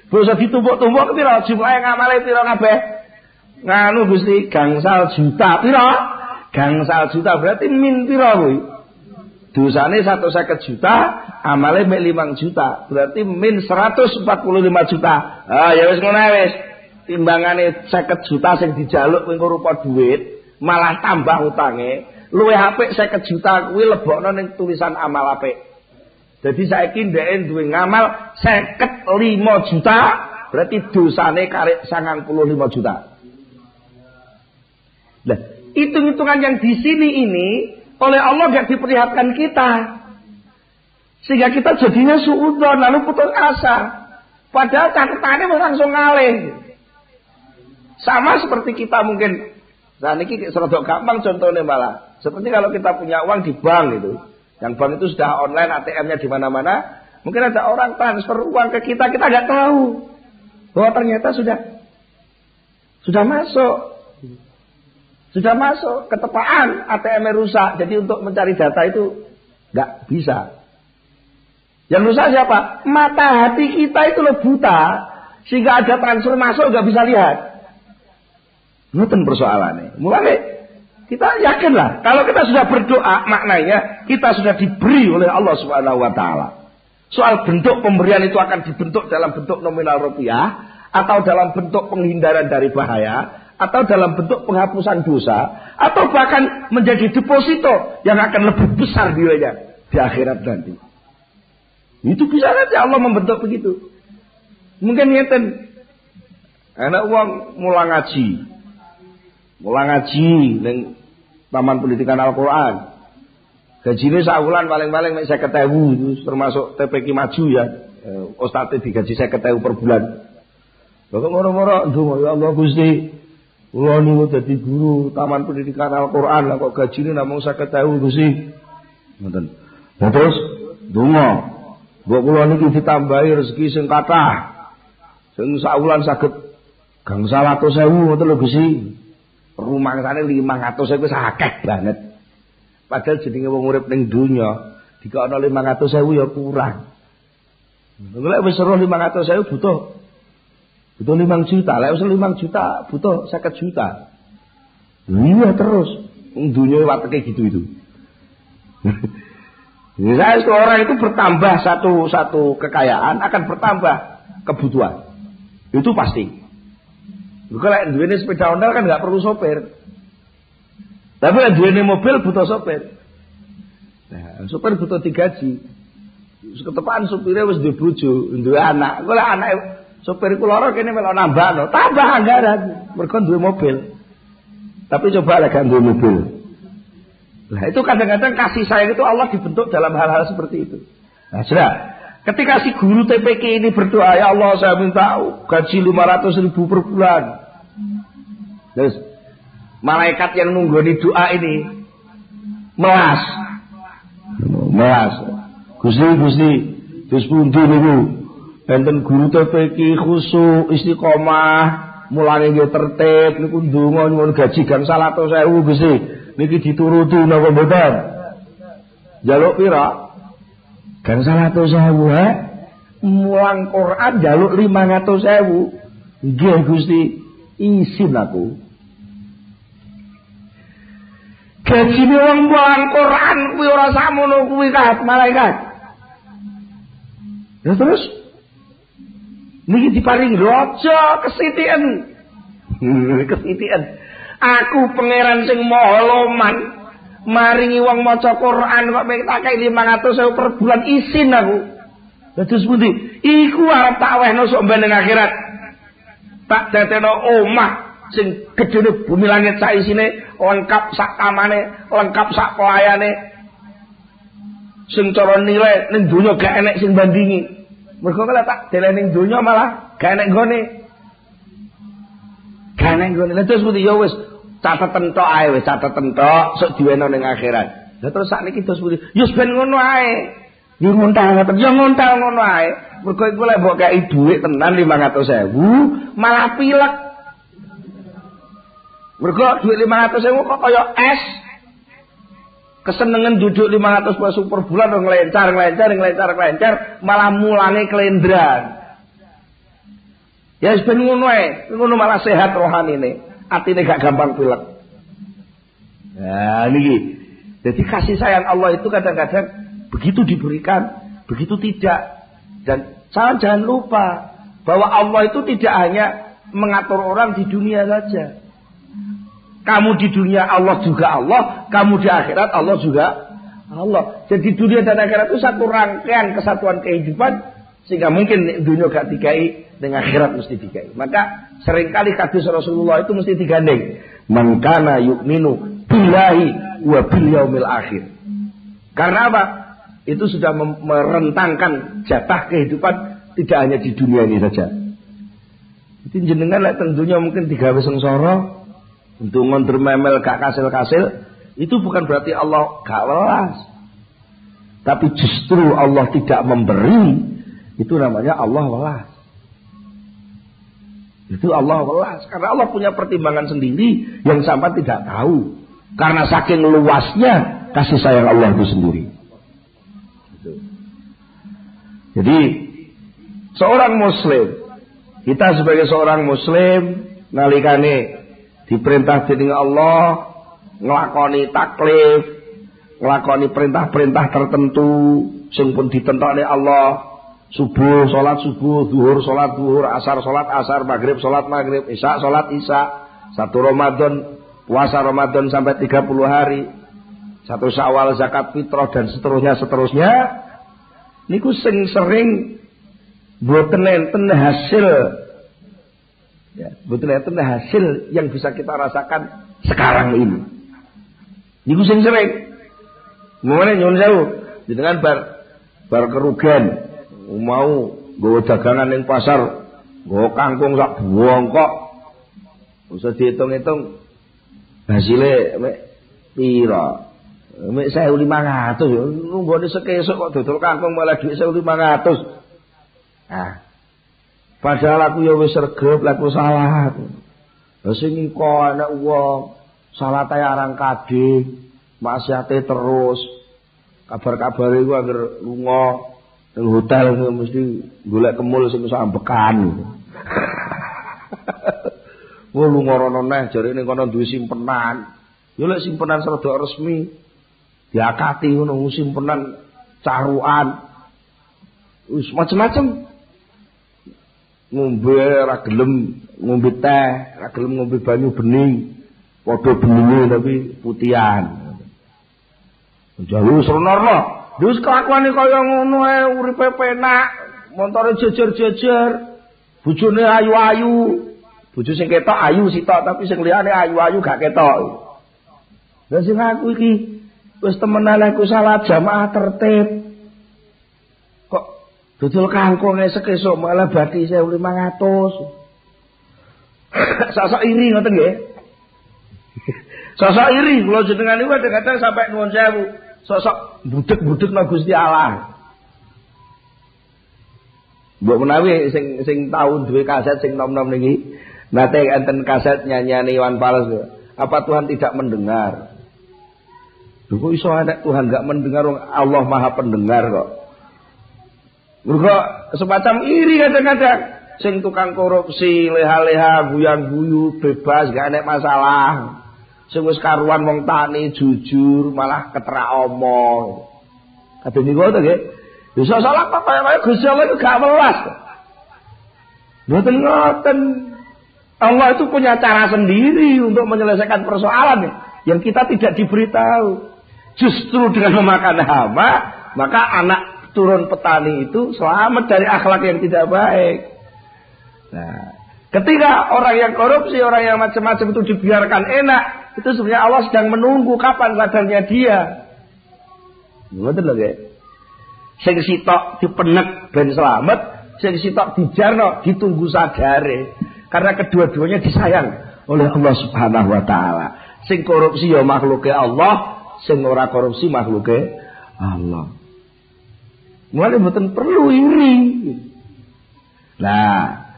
bisa ditumpuk-tumpuk pira jumlahe ngamale pira kabeh nganu Gusti gangsal juta pira gangsal juta berarti min pira kuwi dosane 150 juta, amale mek 5 juta. Berarti min 145 juta. Ah ya wis ngono wis. Timbangane 50 juta sing dijaluk kuwi rupa dhuwit, malah tambah utange. Luwih apik 50 juta kuwi lebokno ning tulisan amal apik. Jadi saiki ndeke duwe ngamal 55 juta, berarti dosane karek 95 juta. Nah, hitung-hitungan yang di sini ini oleh Allah gak diperlihatkan kita, sehingga kita jadinya suudzon lalu putus asa. Padahal catatannya langsung ngalih. Sama seperti kita mungkin, nah ini serodok gampang contohnya malah. Seperti kalau kita punya uang di bank itu, yang bank itu sudah online, ATM-nya di mana-mana. Mungkin ada orang transfer uang ke kita nggak tahu bahwa ternyata sudah masuk. Sudah masuk, ketepaan ATM-nya rusak. Jadi untuk mencari data itu nggak bisa. Yang rusak siapa? Mata hati kita itu loh buta. Sehingga ada transfer masuk nggak bisa lihat. Ngoten persoalannya. Mulai kita yakinlah. Kalau kita sudah berdoa, maknanya kita sudah diberi oleh Allah Subhanahu Wa Taala. Soal bentuk pemberian itu akan dibentuk dalam bentuk nominal rupiah. Atau dalam bentuk penghindaran dari bahaya. Atau dalam bentuk penghapusan dosa, atau bahkan menjadi deposito yang akan lebih besar nilainya di akhirat nanti. Itu bisa saja Allah membentuk begitu. Mungkin ngeten, anak uang mulang ngaji neng Taman Pendidikan Al-Quran. Gajinya sahulan paling-paling nek 50.000 termasuk TPQ maju ya. Ustadz digaji 50.000 per bulan. Kok moro-moro ndonga ya Allah Gusti. Kula niku dadi guru Taman Pendidikan Al-Qur'an lah kok gajine namung 50.000 Gusti. Ngoten. Terus donga. Mbok kula niki ditambahi rezeki sing kathah. Sing sak wulan saged gangsal 100.000 ngoten lho Gusti. Rumangsane 500.000 wis akeh banget. Padahal jenenge wong urip ning donya dikokno 500.000 ya kurang. Lek wis seru 500.000 butuh 5 juta. Lek wis 5 juta butuh 50 juta. Iya terus. Wong donya wateke gitu itu. Misalnya orang itu bertambah satu kekayaan akan bertambah kebutuhan. Itu pasti. Kalau duweni sepeda ondel kan nggak perlu sopir. Tapi yang duweni mobil butuh sopir. Nah, sopir butuh digaji. Ketepaan sopirnya wis duwe bojo, duwe anak. Kalau anak sopir iku lara kene melok nambah, tambah anggaran. Mergo duwe mobil. Tapi coba lek gak duwe mobil. Nah itu kadang-kadang kasih sayang itu Allah dibentuk dalam hal-hal seperti itu. Nah sudah, ketika si guru TPK ini berdoa, ya Allah saya minta gaji 500.000 per bulan. Terus malaikat yang nunggoni doa ini melas. Gusti, terus pundi niku? Enten guru TPK khusuk istiqomah, mulane nggih tertib niku ndonga nyuwun gaji gangsal 100.000 Gusti. Niki dituruti napa mboten? Jaluk pira? Gangsal 100.000 mulang Quran jaluk 500.000. Nggih Gusti, isin aku. Gajine wong mulang Quran kuwi ora samono kuwi malaikat. Ya terus niki diparing raja kesitian. Kesitian. Aku pangeran sing maha loman maringi wong maca Quran kok tak kei 500.000 per bulan isin aku. Dados pundi? Iku arep tak wehno sok ben ning akhirat. Tak dadekno omah sing gedene bumi langit sak isine, lengkap sak kamane, lengkap sak pelayane. Sing cara nilai ning donya gak enek sing bandingi. Mergo kalau tak deleh ning donya malah gak enek nggone. Gak enek nggone. Lah terus pundi ya wis cateten tok ae wis cateten tok sok diweno ning akhirat. Lah terus sakniki terus pundi? Ya ben ngono ae. Yo ngontal ngoten, yo ngontal ngono ae. Mergo iku lek mbok kei dhuwit tenan 500.000 malah pilek. Mergo dhuwit 500.000 kok kaya es. Kesenengan duduk 500 peso per bulan nglencar malah mulange kelendran. Ya wis ben ngono ae, ngono malah sehat rohanine. Atine gak gampang pilek. Nah niki. Jadi kasih sayang Allah itu kadang-kadang begitu diberikan, begitu tidak. Dan jangan lupa bahwa Allah itu tidak hanya mengatur orang di dunia saja. Kamu di dunia Allah juga Allah, kamu di akhirat Allah juga Allah. Jadi dunia dan akhirat itu satu rangkaian kesatuan kehidupan sehingga mungkin dunia gak dikai, dengan akhirat mesti dikai. Maka seringkali hadis Rasulullah itu mesti digandeng. Man kana yu'minu billahi wa bil yaumil akhir. Karena apa? Itu sudah merentangkan jatah kehidupan tidak hanya di dunia ini saja. Itu jenengan lek tentunya mungkin digawe sengsara, untuk ngondur memel gak kasil-kasil, itu bukan berarti Allah gak welas. Tapi justru Allah tidak memberi, itu namanya Allah welas. Itu Allah welas. Karena Allah punya pertimbangan sendiri yang sampai tidak tahu. Karena saking luasnya kasih sayang Allah itu sendiri. Jadi seorang muslim, kita sebagai seorang muslim nalikane diperintah dening Allah nglakoni taklif, nglakoni perintah-perintah tertentu sing pun ditentokne Allah. Subuh salat subuh, zuhur salat zuhur, asar salat asar, maghrib salat maghrib, isya salat isya. Satu Ramadan, puasa Ramadan sampai 30 hari. Satu Syawal zakat fitrah dan seterusnya. Niku sing sering mboten enten hasil. Ya, mboten enten hasil yang bisa kita rasakan sekarang ini. Niku sing sering. Mulane nyuwun sewu, jenengan bar kerugian mau nggawa dagangan ning pasar, nggawa kangkung sak bongkok. Usah dihitung-hitung hasilnya mek pira. Mek 1.500 yo nunggone sekesuk kok dodol kangkung malah dhuwit 1.500. Nah. Padahal aku ya wis sregep, aku salah. Lah sing iko anak wong salah tae arang kadhe, maksiate terus. Kabar-kabare iku anggere lunga ning hotel mesti golek kemul sing iso ambekan. Wong lunga rono neh jare ning kono duwe simpenan. Ya lek simpenan rada resmi diakati ngono simpenan carukan. Wis macam-macam. Ngombe ra gelem ngombe teh, ra gelem ngombe banyu bening. Padha beninge tapi putihan. Jauh senorno. Wis kelakuane kaya ngono ae uripe penak, montore jejer-jejer. Bojone ayu-ayu. Bojo sing ketok ayu sitok tapi sing liyane ayu-ayu gak ketok. Lah sing aku iki wis temenan aku salah jamaah tertib. Dodol kangkung esuk-esuk malah bathi 1.500. Sosok iri ngoten nggih. Sosok iri kula jenengan niku kadang-kadang sampai nuwun sewu. Sosok budek-budek nang Gusti Allah. Mbok menawi sing taun duwe kaset sing nom-nom niki, nate enten kaset nyanyiane Iwan Fals. Apa Tuhan tidak mendengar? Lho kok iso ana Tuhan enggak mendengar, Allah Maha Pendengar kok. Mergo semacam iri kadang-kadang sing tukang korupsi, leha-leha, guyang-guyu, bebas gak ada masalah. Sing wis karuan wong tani jujur malah keterak omong. Kadang niku to nggih. Bisa salah apa kaya Gusti Allah itu gak welas. Mboten ngoten. Allah itu punya cara sendiri untuk menyelesaikan persoalan yang kita tidak diberitahu. Justru dengan memakan hama, maka anak turun petani itu selamat dari akhlak yang tidak baik. Nah, ketika orang yang korupsi, orang yang macam-macam itu dibiarkan enak, itu sebenarnya Allah sedang menunggu kapan sadarnya dia. Ngoten lho nggih. Sing sitok dipenek ben selamat, sing sitok dijarno ditunggu sadare. Karena kedua-duanya disayang oleh Allah Subhanahu wa taala. Sing korupsi ya makhluke Allah, sing ora korupsi makhluke Allah. Mulai mboten perlu iri. Nah,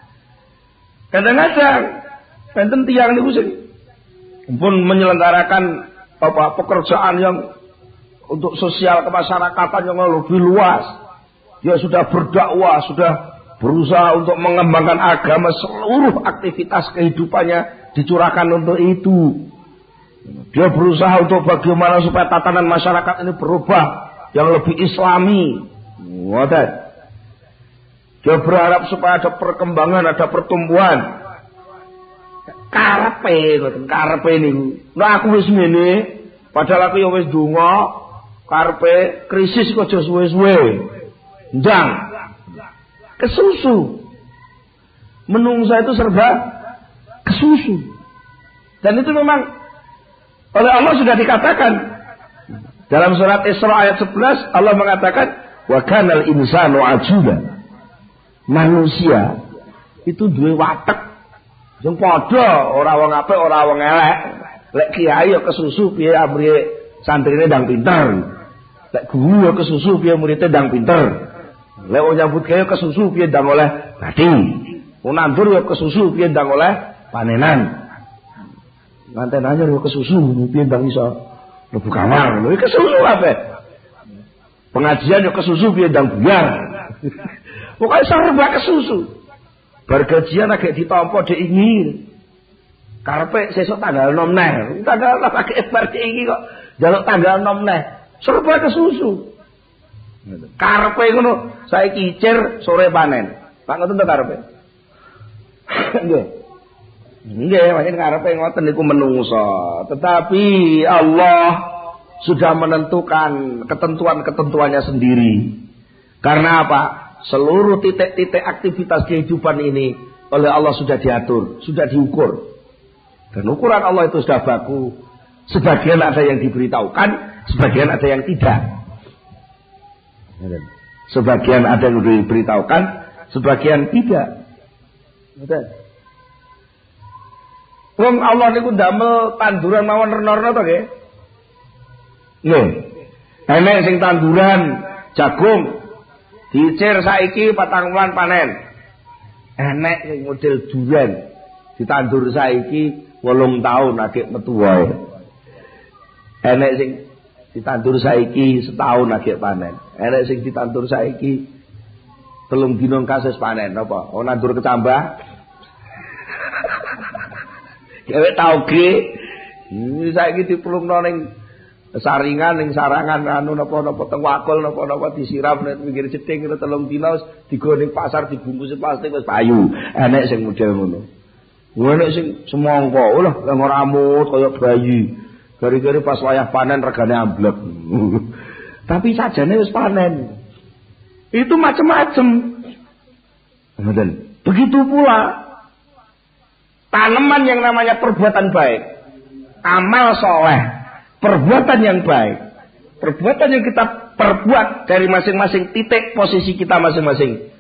kadang-kadang enten tiyang niku sing pun menyelenggarakan pekerjaan yang untuk sosial kemasyarakatan yang lebih luas. Dia sudah berdakwah, sudah berusaha untuk mengembangkan agama, seluruh aktivitas kehidupannya dicurahkan untuk itu. Dia berusaha untuk bagaimana supaya tatanan masyarakat ini berubah yang lebih islami. Ngoten. Dia berharap supaya ada perkembangan, ada pertumbuhan. Karepe niku. Nah aku wis ngene, padahal aku ya wis donga, karepe krisis kok aja suwe-suwe. Ndang. Kesusu. Menungsa itu serba kesusu. Dan itu memang oleh Allah sudah dikatakan dalam surat Isra ayat 11 Allah mengatakan wa kanal insanu ajuba. Manusia itu duwe watek sing padha, ora wong apik, ora wong elek. Lek kiai ya kesusu piye amrih santrine ndang pinter. Lek guru ya kesusu piye muridé ndang pinter. Lek wong nyambut gawe kesusu piye ndang oleh bathi. Wong nandur ya kesusu piye ndang oleh panenan. Nganten anyar ya kesusu piye ndang iso mlebu kamar. Lho iki kesusu kabeh. Pengajian ya kesusu piye ndang buyar. Pokoke serba kesusu. Bar gajian agek ditampa dhek ingin. Karepe sesuk tanggal 6 neh. Tanggal 6 agek bar dhek iki kok njaluk tanggal 6 neh. Serba kesusu. Karepe ngono, saiki icir sore panen. Pak ngoten to karepe. Nggih. Nggih, pancen karepe ngoten niku menungso. Tetapi Allah sudah menentukan ketentuan-ketentuannya sendiri. Karena apa? Seluruh titik-titik aktivitas kehidupan ini oleh Allah sudah diatur, sudah diukur. Dan ukuran Allah itu sudah baku. Sebagian ada yang diberitahukan, sebagian ada yang tidak. Sebagian ada yang diberitahukan, sebagian tidak. Wong Allah niku ndamel tanduran mawon renorno to nggih. Nih, enek sing tanduran jagung dicir saiki 4 wulan panen. Enek sing model duren ditandur saiki 8 tahun agek metu wae. Enek sing ditandur saiki setahun agek panen. Enek sing ditandur saiki 3 dina kasus panen apa? Oh nandur kecambah. Gawe tauge. Ini saiki diplungno ning saringan ning sarangan anu napa-napa teng wakul napa-napa disiram nek pinggir cething 3 dina digo ning pasar dibungkus plastik wis payu. Enek sing model ngono. Enek sing semangka, lha ora amut kaya bayi. Gari-gari pas wayah panen regane amblek. Tapi sajane wis panen. Itu macam-macam. Kemudian begitu pula tanaman yang namanya perbuatan baik, amal soleh, perbuatan yang baik, perbuatan yang kita perbuat dari masing-masing titik posisi kita masing-masing.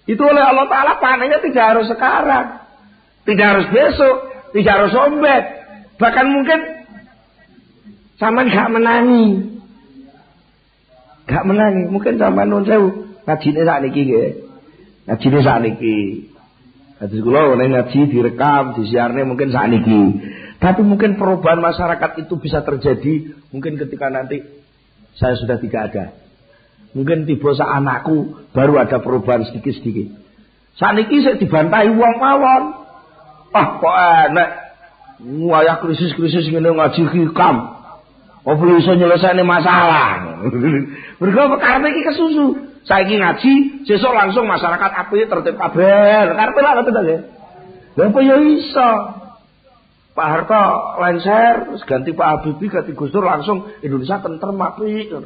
Itu oleh Allah Ta'ala panennya tidak harus sekarang, tidak harus besok, tidak harus ombet, bahkan mungkin zaman gak menangi, mungkin zaman nun sewu ngajine sakniki nggih. Ngajine sakniki. Hadis kula nek ngaji direkam, disiarne mungkin sakniki. Tapi mungkin perubahan masyarakat itu bisa terjadi mungkin ketika nanti saya sudah tidak ada. Mungkin tiba sak anakku baru ada perubahan sedikit-sedikit. Sakniki sik dibantahi wong mawon. Ah kok enek wayah krisis-krisis ngene ngaji hikam. Apa iso nyelesaikan masalah? Mergo perkara iki kesusu. Saiki ngaji, sesuk langsung masyarakat apik tertib kabeh. Karepe lha ngoten to nggih. Lha apa ya iso? Pak Harto lengser, terus ganti Pak Habibie, ganti Gus Dur langsung Indonesia tentrem apik.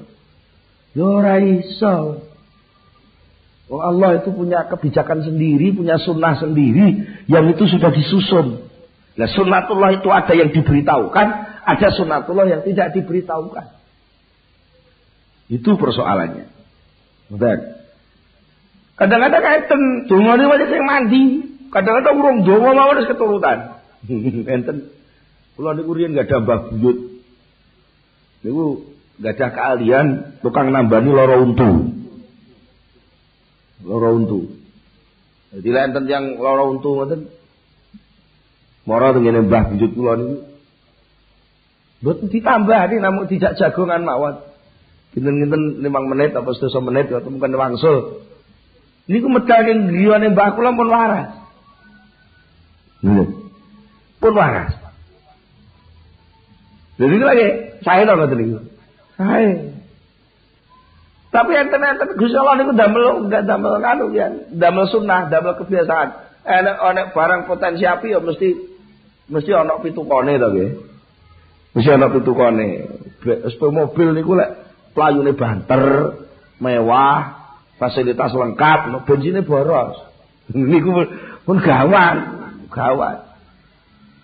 Ya ora iso. Oh Allah itu punya kebijakan sendiri, punya sunnah sendiri yang itu sudah disusun. Nah sunnatullah itu ada yang diberitahukan, ada sunnatullah yang tidak diberitahukan. Itu persoalannya. Betul. Kadang-kadang enten dongane wae sing mandi, kadang-kadang urung donga mawon wis keturutan. Enten kula niku riyen gadah Mbah Buyut. Niku gadah keahlian tukang nambani lara untu. Lara untu. Jadi enten yang lara untu ngoten. Mara tengene Mbah Buyut kula niku. Mboten ditambah namung dijak jagongan mawon. Kinten-kinten 5 menit apa 10 menit atau mungkin wangsul. Niku medal ning griyane mbah kula pun waras. Pun waras. Jadi lagi sae to ngoten niku. Sae. Tapi enten-enten Gusti Allah niku enggak damel kanu ya, damel sunnah, damel kebiasaan. Enek barang potensi api ya mesti ana pitukane to nggih. Mesti ana pitukane. Mobil niku lek playune banter, mewah, fasilitas lengkap, bensinnya boros. Niku pun gawat.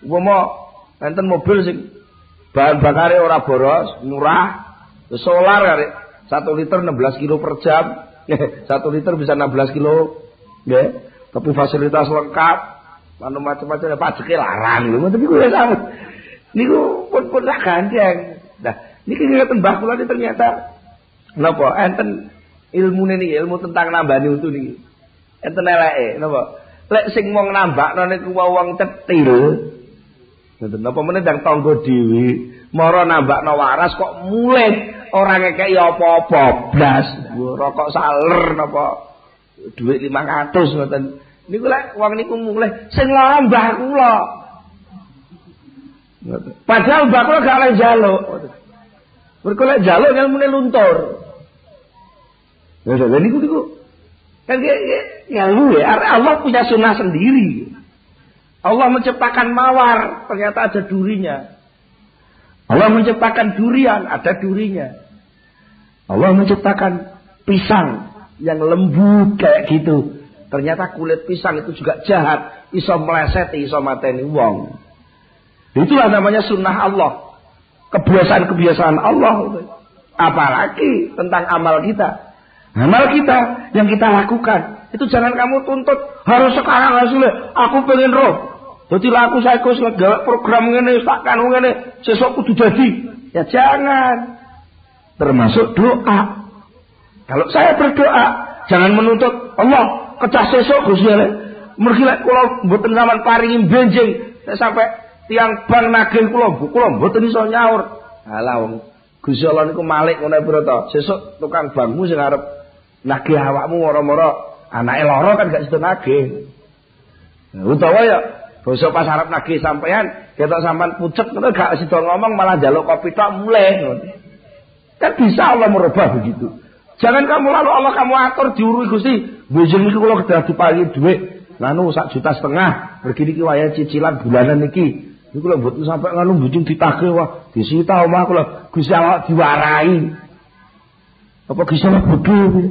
Umpama enten mobil sing bahan bakare ora boros, murah, solar arek 1 liter 16 kilo per jam. 1 liter bisa 16 kilo, nggih. Tapi fasilitas lengkap, anu macam-macam pajeke larang lho, tapi kuwi sama. Niku pun sak gandeng. Nah, niki ngeten Mbah kula ternyata napa enten ilmune niki, ilmu tentang nambani untu niki. Enten eleke napa? Lek sing wong nambakno niku wong cetil. Ngoten napa meneh ndang tangga dhewe, mara nambakno waras kok mulih ora ngekeki apa-apa blas. Rokok saler napa dhuwit 500 ngoten. Niku lek wong niku mulih sing lara mbah kula. Padahal mbah kula gak oleh njaluk. Mergo lek njaluk ilmune luntur. Lha niku kan ilmu ya, Allah punya sunnah sendiri. Allah menciptakan mawar, ternyata ada durinya. Allah menciptakan durian, ada durinya. Allah menciptakan pisang yang lembut kayak gitu. Ternyata kulit pisang itu juga jahat, iso mleseti, iso mateni wong. Itulah namanya sunnah Allah. Kebiasaan-kebiasaan Allah. Apalagi tentang amal kita. Amal kita yang kita lakukan itu jangan kamu tuntut harus sekarang hasilnya. Aku pengen roh. Jadi laku saya kus program ngene tak kanu ngene sesuk kudu dadi. Ya jangan. termasuk doa. Kalau saya berdoa, jangan menuntut Allah kecah sesuk Gusti Allah. Mergi lek kula mboten sampean paringi benjing sampai tiang bang nagih kula mboten iso nyaur. Alah wong Gusti Allah niku malik ngono pira to. Sesuk tukang bangmu sing arep nagih awakmu moro-moro anake lara kan gak sido nagih. Utawa ya basa pas arep nagih sampean ketok sampean pucet ngono gak sido ngomong malah njaluk kopi tok mulih ngono. Kan bisa Allah merubah begitu. Jangan kamu lalu Allah kamu atur diurui Gusti. Benjing iki kula kedah diparingi dhuwit. Nganu 1,5 juta. Begini ki waya cicilan bulanan niki. Niku lho mboten sampe nganu bujung ditagih wah disita omah kula Gusti Allah diwarai. Apa Gusti Allah bodho?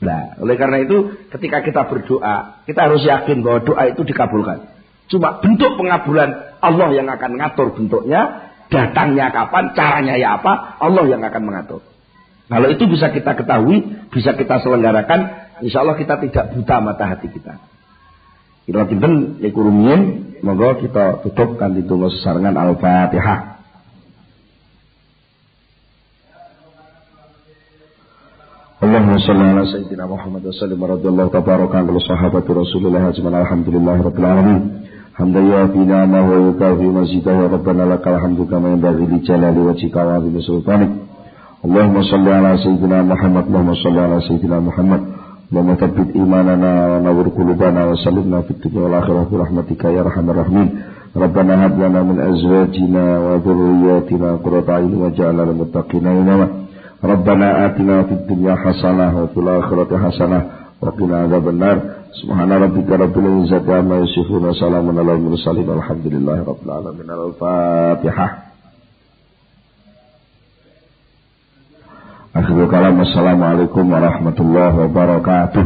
Nah, oleh karena itu ketika kita berdoa, kita harus yakin bahwa doa itu dikabulkan. Cuma bentuk pengabulan Allah yang akan ngatur bentuknya, datangnya kapan, caranya ya apa, Allah yang akan mengatur. Kalau itu bisa kita ketahui, bisa kita selenggarakan, insya Allah kita tidak buta mata hati kita. Kita pinten niku rumiyin, monggo kita tutup kanthi donga sesarengan Al-Fatihah. Allahumma shalli ala sayyidina Muhammad wa sallim radhiyallahu tabaraka an sahabati Rasulillah ajma'in alhamdulillahi rabbil alamin. Hamdan yafi ni'amahu wa yukafi mazidahu rabbana lakal hamdu kama yanbaghi li jalali wajhika wa 'azimi sultanik. Allahumma shalli ala sayyidina Muhammad Allahumma shalli ala sayyidina Muhammad Allahumma thabbit imanana wa nawwir qulubana wa sallimna fid dunya wal akhirati bi rahmatika ya arhamar rahimin. Rabbana hab lana min azwajina wa dhurriyyatina qurrata a'yun waj'alna lil muttaqina imama. Rabbana atina fid dunya hasanah wa fil akhirati hasanah wa qina adzabannar. Subhana rabbika rabbil izzati amma yasifun wa salamun alal mursalin walhamdulillahi rabbil alamin. Al-Fatihah. Akhirul kalam, assalamualaikum warahmatullahi wabarakatuh.